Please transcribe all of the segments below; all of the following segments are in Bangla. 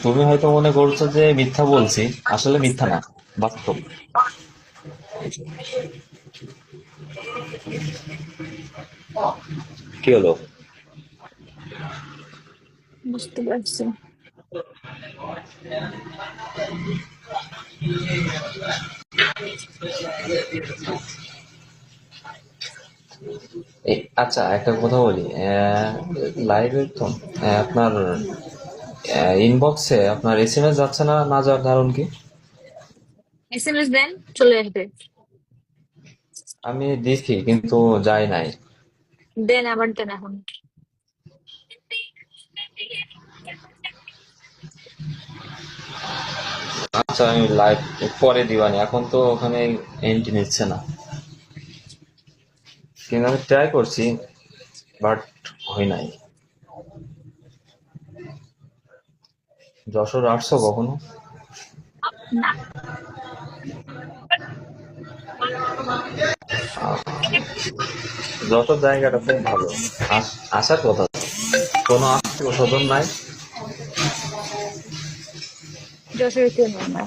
তুমি হয়তো মনে করছো যে মিথ্যা বলছি, আসলে মিথ্যা না, বাস্তব। কি হলো? বুঝতে পারছি। আচ্ছা, একটা কথা বলি। লাইভে তো আপনার ইনবক্সে আপনার এসএমএস যাচ্ছে না, না যাওয়ার কারণ কি? এসএমএস দেন, চলে আসবে। আমি দেখি কিন্তু যাই নাই। দেন, আবার দেন এখন। আচ্ছা, আমি লাইভ পরে দিবানি, এখন তো ওখানে এন্ট্রি নিচ্ছে না। কিন্তু আমি ট্রাই করছি, বাট হয় নাই। যশোর আসছো কখনো? না। যশোর জায়গাটা খুব ভালো। আসার কথা। কোনো আত্মীয় স্বজন নাই? যশোরে কেউ নেই না।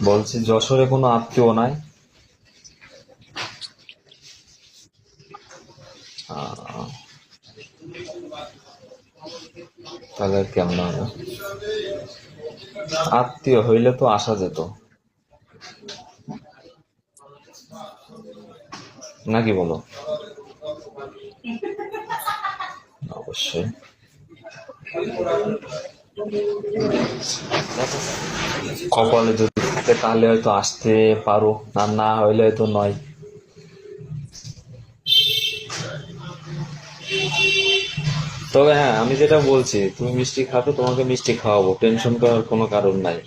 বলছি যশোরে কোনো আত্মীয় নাই? তাহলে কেমন হবে? আত্মীয় হইলে তো আসা যেত, নাকি বলো? অবশ্যই। কপালে যদি থাকে তাহলে হয়তো আসতে পারো, আর না হইলে হয়তো নয়। তবে হ্যাঁ, আমি যেটা বলছি, তুমি মিষ্টি খাবে, তোমাকে মিষ্টি খাওয়াবো, টেনশন করার কোনো কারণ নাই।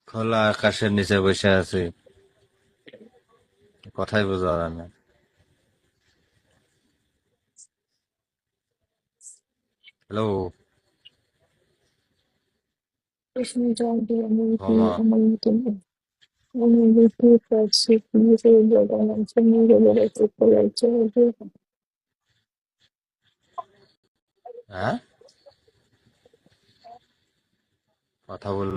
খোলা আকাশের নিচে বসে আছি, কথাই বোঝা যায় না। হ্যালো। কৃষ্ণ জল দিয়ে আমি কি ক্ষমা। আমার মতো আমি বুঝতে পারছি নিজের জগৎ আছে নিজের বেড়াতে চলেছে। হ্যাঁ, কথা বল।